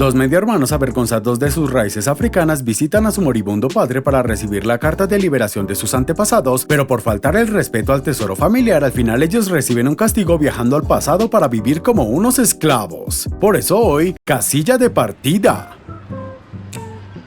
Dos medio hermanos avergonzados de sus raíces africanas visitan a su moribundo padre para recibir la carta de liberación de sus antepasados, pero por faltar el respeto al tesoro familiar, al final ellos reciben un castigo viajando al pasado para vivir como unos esclavos. Por eso hoy, casilla de partida.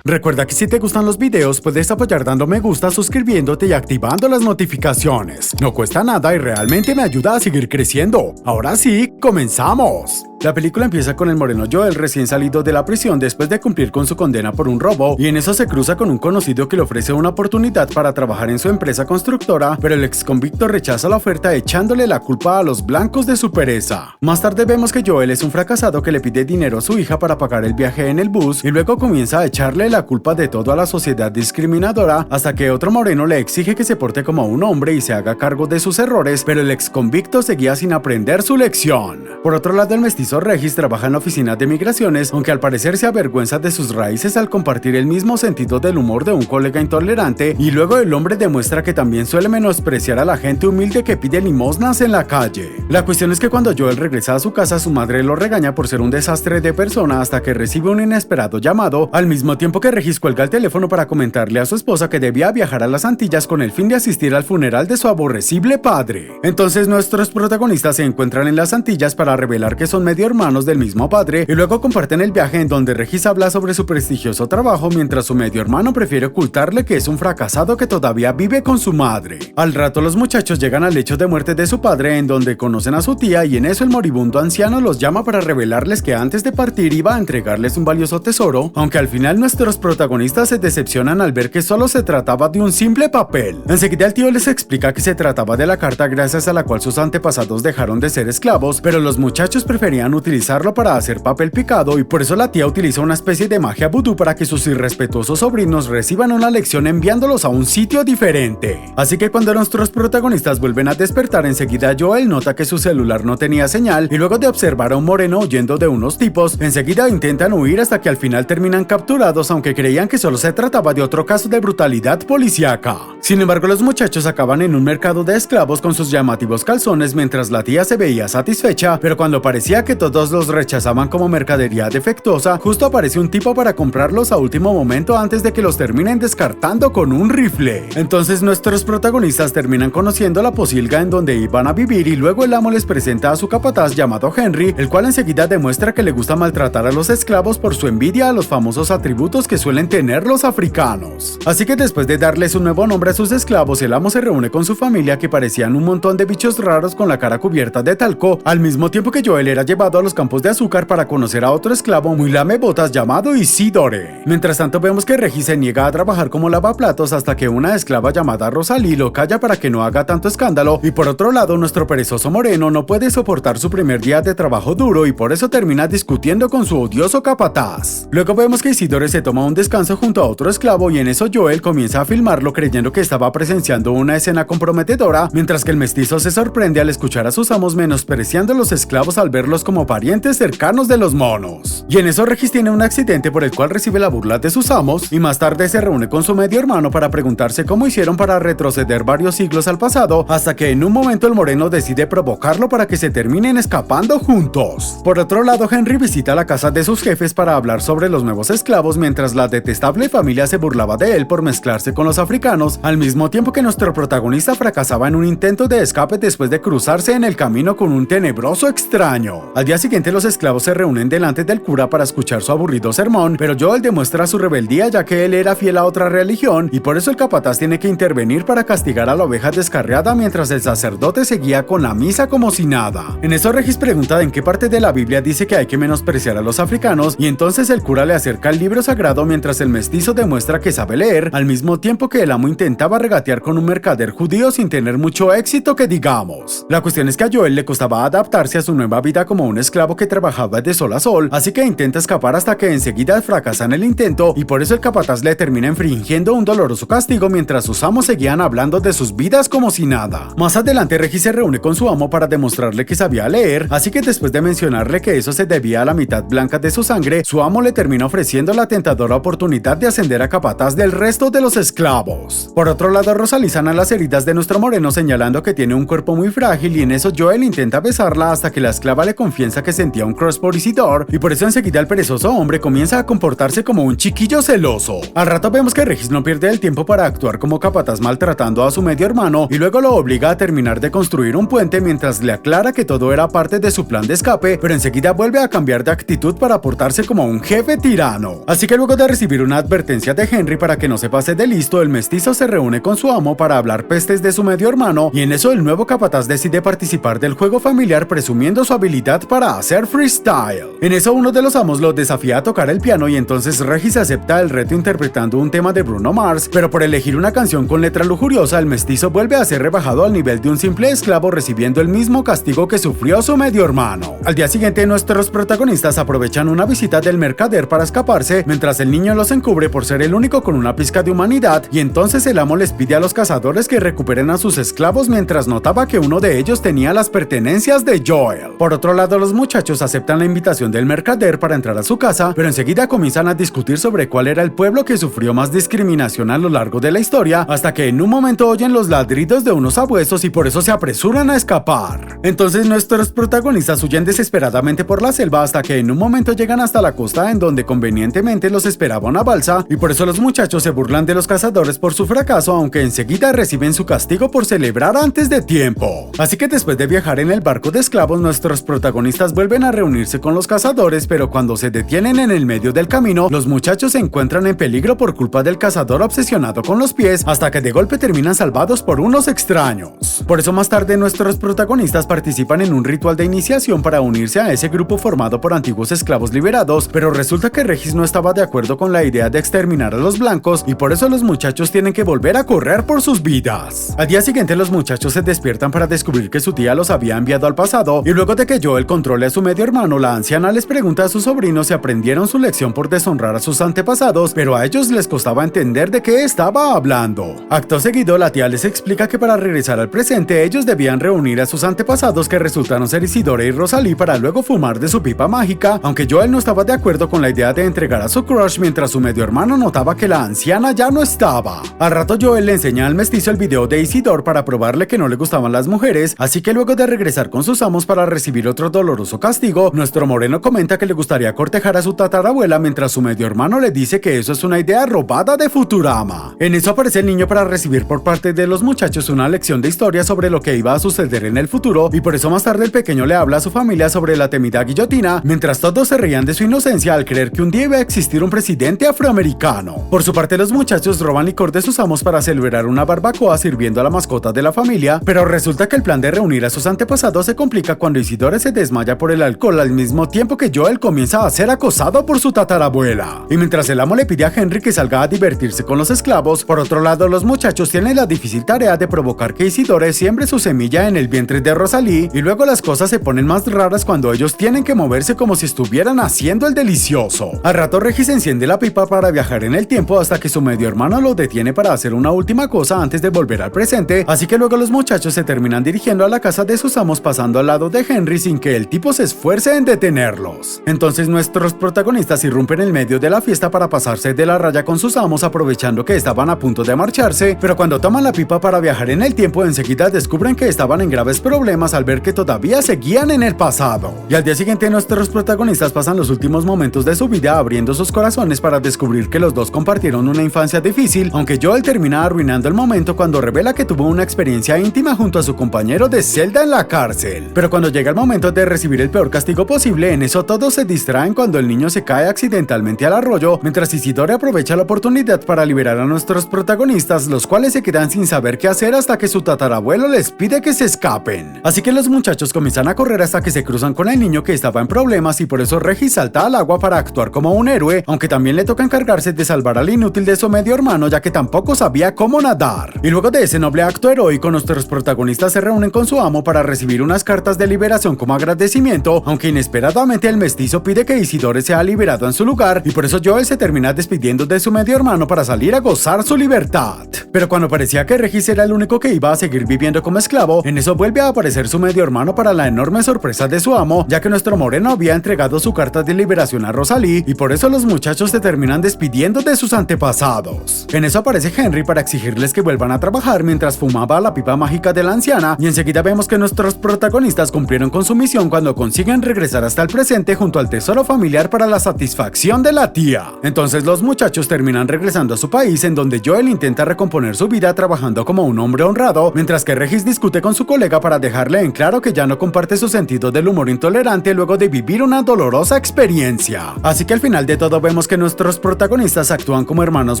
Recuerda que si te gustan los videos puedes apoyar dando me gusta, suscribiéndote y activando las notificaciones. No cuesta nada y realmente me ayuda a seguir creciendo. Ahora sí, comenzamos. La película empieza con el moreno Joel recién salido de la prisión después de cumplir con su condena por un robo, y en eso se cruza con un conocido que le ofrece una oportunidad para trabajar en su empresa constructora, pero el ex convicto rechaza la oferta echándole la culpa a los blancos de su pereza. Más tarde vemos que Joel es un fracasado que le pide dinero a su hija para pagar el viaje en el bus, y luego comienza a echarle la culpa de todo a la sociedad discriminadora, hasta que otro moreno le exige que se porte como un hombre y se haga cargo de sus errores, pero el ex convicto seguía sin aprender su lección. Por otro lado, el mestizo Regis trabaja en la oficina de migraciones, aunque al parecer se avergüenza de sus raíces al compartir el mismo sentido del humor de un colega intolerante, y luego el hombre demuestra que también suele menospreciar a la gente humilde que pide limosnas en la calle. La cuestión es que cuando Joel regresa a su casa, su madre lo regaña por ser un desastre de persona hasta que recibe un inesperado llamado, al mismo tiempo que Regis cuelga el teléfono para comentarle a su esposa que debía viajar a las Antillas con el fin de asistir al funeral de su aborrecible padre. Entonces nuestros protagonistas se encuentran en las Antillas para revelar que son medio hermanos del mismo padre, y luego comparten el viaje en donde Regis habla sobre su prestigioso trabajo mientras su medio hermano prefiere ocultarle que es un fracasado que todavía vive con su madre. Al rato los muchachos llegan al lecho de muerte de su padre, en donde conocen a su tía, y en eso el moribundo anciano los llama para revelarles que antes de partir iba a entregarles un valioso tesoro, aunque al final nuestros protagonistas se decepcionan al ver que solo se trataba de un simple papel. Enseguida el tío les explica que se trataba de la carta gracias a la cual sus antepasados dejaron de ser esclavos, pero los muchachos preferían utilizarlo para hacer papel picado, y por eso la tía utiliza una especie de magia vudú para que sus irrespetuosos sobrinos reciban una lección enviándolos a un sitio diferente. Así que cuando nuestros protagonistas vuelven a despertar, enseguida Joel nota que su celular no tenía señal, y luego de observar a un moreno huyendo de unos tipos, enseguida intentan huir hasta que al final terminan capturados, aunque creían que solo se trataba de otro caso de brutalidad policíaca. Sin embargo, los muchachos acaban en un mercado de esclavos con sus llamativos calzones mientras la tía se veía satisfecha, pero cuando parecía que todos los rechazaban como mercadería defectuosa, justo aparece un tipo para comprarlos a último momento antes de que los terminen descartando con un rifle. Entonces nuestros protagonistas terminan conociendo la posilga en donde iban a vivir, y luego el amo les presenta a su capataz llamado Henry, el cual enseguida demuestra que le gusta maltratar a los esclavos por su envidia a los famosos atributos que suelen tener los africanos. Así que después de darles un nuevo nombre a sus esclavos, el amo se reúne con su familia, que parecían un montón de bichos raros con la cara cubierta de talco, al mismo tiempo que Joel era llevado a los campos de azúcar para conocer a otro esclavo muy lamebotas llamado Isidore. Mientras tanto vemos que Regis se niega a trabajar como lavaplatos hasta que una esclava llamada Rosalie lo calla para que no haga tanto escándalo, y por otro lado nuestro perezoso moreno no puede soportar su primer día de trabajo duro y por eso termina discutiendo con su odioso capataz. Luego vemos que Isidore se toma un descanso junto a otro esclavo, y en eso Joel comienza a filmarlo creyendo que estaba presenciando una escena comprometedora, mientras que el mestizo se sorprende al escuchar a sus amos menospreciando a los esclavos al verlos como parientes cercanos de los monos. Y en eso Regis tiene un accidente por el cual recibe la burla de sus amos, y más tarde se reúne con su medio hermano para preguntarse cómo hicieron para retroceder varios siglos al pasado, hasta que en un momento el moreno decide provocarlo para que se terminen escapando juntos. Por otro lado, Henry visita la casa de sus jefes para hablar sobre los nuevos esclavos, mientras la detestable familia se burlaba de él por mezclarse con los africanos, al mismo tiempo que nuestro protagonista fracasaba en un intento de escape después de cruzarse en el camino con un tenebroso extraño. Al día siguiente los esclavos se reúnen delante del cura para escuchar su aburrido sermón, pero Joel demuestra su rebeldía ya que él era fiel a otra religión, y por eso el capataz tiene que intervenir para castigar a la oveja descarriada mientras el sacerdote seguía con la misa como si nada. En eso Regis pregunta en qué parte de la Biblia dice que hay que menospreciar a los africanos, y entonces el cura le acerca el libro sagrado mientras el mestizo demuestra que sabe leer, al mismo tiempo que el amo intentaba regatear con un mercader judío sin tener mucho éxito que digamos. La cuestión es que a Joel le costaba adaptarse a su nueva vida como un esclavo que trabajaba de sol a sol, así que intenta escapar hasta que enseguida fracasa en el intento, y por eso el capataz le termina infringiendo un doloroso castigo mientras sus amos seguían hablando de sus vidas como si nada. Más adelante Regis se reúne con su amo para demostrarle que sabía leer, así que después de mencionarle que eso se debía a la mitad blanca de su sangre, su amo le termina ofreciendo la tentadora oportunidad de ascender a capataz del resto de los esclavos. Por otro lado, Rosalie sana las heridas de nuestro moreno señalando que tiene un cuerpo muy frágil, y en eso Joel intenta besarla hasta que la esclava le confiesa piensa que sentía un crush por Isidore, y por eso enseguida el perezoso hombre comienza a comportarse como un chiquillo celoso. Al rato vemos que Regis no pierde el tiempo para actuar como capataz maltratando a su medio hermano y luego lo obliga a terminar de construir un puente mientras le aclara que todo era parte de su plan de escape, pero enseguida vuelve a cambiar de actitud para portarse como un jefe tirano. Así que luego de recibir una advertencia de Henry para que no se pase de listo, el mestizo se reúne con su amo para hablar pestes de su medio hermano, y en eso el nuevo capataz decide participar del juego familiar presumiendo su habilidad para hacer freestyle. En eso uno de los amos lo desafía a tocar el piano y entonces Regis acepta el reto interpretando un tema de Bruno Mars, pero por elegir una canción con letra lujuriosa, el mestizo vuelve a ser rebajado al nivel de un simple esclavo, recibiendo el mismo castigo que sufrió su medio hermano. Al día siguiente, nuestros protagonistas aprovechan una visita del mercader para escaparse, mientras el niño los encubre por ser el único con una pizca de humanidad, y entonces el amo les pide a los cazadores que recuperen a sus esclavos mientras notaba que uno de ellos tenía las pertenencias de Joel. Por otro lado, los muchachos aceptan la invitación del mercader para entrar a su casa, pero enseguida comienzan a discutir sobre cuál era el pueblo que sufrió más discriminación a lo largo de la historia, hasta que en un momento oyen los ladridos de unos sabuesos y por eso se apresuran a escapar. Entonces nuestros protagonistas huyen desesperadamente por la selva hasta que en un momento llegan hasta la costa, en donde convenientemente los esperaba una balsa, y por eso los muchachos se burlan de los cazadores por su fracaso, aunque enseguida reciben su castigo por celebrar antes de tiempo. Así que después de viajar en el barco de esclavos, nuestros protagonistas vuelven a reunirse con los cazadores, pero cuando se detienen en el medio del camino, los muchachos se encuentran en peligro por culpa del cazador obsesionado con los pies, hasta que de golpe terminan salvados por unos extraños. Por eso más tarde nuestros protagonistas participan en un ritual de iniciación para unirse a ese grupo formado por antiguos esclavos liberados, pero resulta que Regis no estaba de acuerdo con la idea de exterminar a los blancos, y por eso los muchachos tienen que volver a correr por sus vidas. Al día siguiente los muchachos se despiertan para descubrir que su tía los había enviado al pasado, y luego de que Joel controle a su medio hermano, la anciana les pregunta a sus sobrinos si aprendieron su lección por deshonrar a sus antepasados, pero a ellos les costaba entender de qué estaba hablando. Acto seguido, la tía les explica que para regresar al presente ellos debían reunir a sus antepasados, que resultaron ser Isidore y Rosalie, para luego fumar de su pipa mágica, aunque Joel no estaba de acuerdo con la idea de entregar a su crush, mientras su medio hermano notaba que la anciana ya no estaba. Al rato Joel le enseña al mestizo el video de Isidore para probarle que no le gustaban las mujeres, así que luego de regresar con sus amos para recibir otro doloroso castigo, nuestro moreno comenta que le gustaría cortejar a su tatarabuela, mientras su medio hermano le dice que eso es una idea robada de Futurama. En eso aparece el niño para recibir por parte de los muchachos una lección de historia sobre lo que iba a suceder en el futuro, y por eso más tarde el pequeño le habla a su familia sobre la temida guillotina, mientras todos se reían de su inocencia al creer que un día iba a existir un presidente afroamericano. Por su parte, los muchachos roban licor de sus amos para celebrar una barbacoa sirviendo a la mascota de la familia, pero resulta que el plan de reunir a sus antepasados se complica cuando Isidore se desmaya por el alcohol, al mismo tiempo que Joel comienza a ser acosado por su tatarabuela. Y mientras el amo le pide a Henry que salga a divertirse con los esclavos, por otro lado los muchachos tienen la difícil tarea de provocar que Isidore siembre su semilla en el vientre de Rosalie, y luego las cosas se ponen más raras cuando ellos tienen que moverse como si estuvieran haciendo el delicioso. Al rato Regis enciende la pipa para viajar en el tiempo hasta que su medio hermano lo detiene para hacer una última cosa antes de volver al presente, así que luego los muchachos se terminan dirigiendo a la casa de sus amos pasando al lado de Henry sin que el tipo se esfuerce en detenerlos. Entonces nuestros protagonistas irrumpen en medio de la fiesta para pasarse de la raya con sus amos, aprovechando que estaban a punto de marcharse, pero cuando toman la pipa para viajar en el tiempo enseguida descubren que estaban en graves problemas al ver que todavía seguían en el pasado. Y al día siguiente nuestros protagonistas pasan los últimos momentos de su vida abriendo sus corazones para descubrir que los dos compartieron una infancia difícil, aunque Joel termina arruinando el momento cuando revela que tuvo una experiencia íntima junto a su compañero de celda en la cárcel. Pero cuando llega el momento de recibir el peor castigo posible, en eso todos se distraen cuando el niño se cae accidentalmente al arroyo, mientras Isidore aprovecha la oportunidad para liberar a nuestros protagonistas, los cuales se quedan sin saber qué hacer hasta que su tatarabuelo les pide que se escapen. Así que los muchachos comienzan a correr hasta que se cruzan con el niño que estaba en problemas, y por eso Regis salta al agua para actuar como un héroe, aunque también le toca encargarse de salvar al inútil de su medio hermano, ya que tampoco sabía cómo nadar. Y luego de ese noble acto heroico, nuestros protagonistas se reúnen con su amo para recibir unas cartas de liberación como agradecimiento, aunque inesperadamente el mestizo pide que Isidore sea liberado en su lugar, y por eso Joel se termina despidiendo de su medio hermano para salir a gozar su libertad. Pero cuando parecía que Regis era el único que iba a seguir viviendo como esclavo, en eso vuelve a aparecer su medio hermano para la enorme sorpresa de su amo, ya que nuestro moreno había entregado su carta de liberación a Rosalie, y por eso los muchachos se terminan despidiendo de sus antepasados. En eso aparece Henry para exigirles que vuelvan a trabajar mientras fumaba la pipa mágica de la anciana, y enseguida vemos que nuestros protagonistas cumplieron con su misión cuando consiguen regresar hasta el presente junto al tesoro familiar para la satisfacción de la tía. Entonces los muchachos terminan regresando a su país, en donde Joel intenta recomponer su vida trabajando como un hombre honrado, mientras que Regis discute con su colega para dejarle en claro que ya no comparte su sentido del humor intolerante luego de vivir una dolorosa experiencia. Así que al final de todo vemos que nuestros protagonistas actúan como hermanos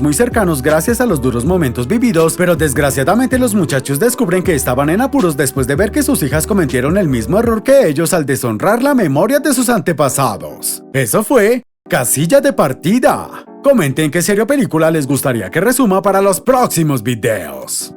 muy cercanos gracias a los duros momentos vividos, pero desgraciadamente los muchachos descubren que estaban en apuros después de ver que sus hijas cometieron el mismo error que ellos al deshonrar la memoria de sus antepasados. Eso fue Casilla de Partida. Comenten qué serie o película les gustaría que resuma para los próximos videos.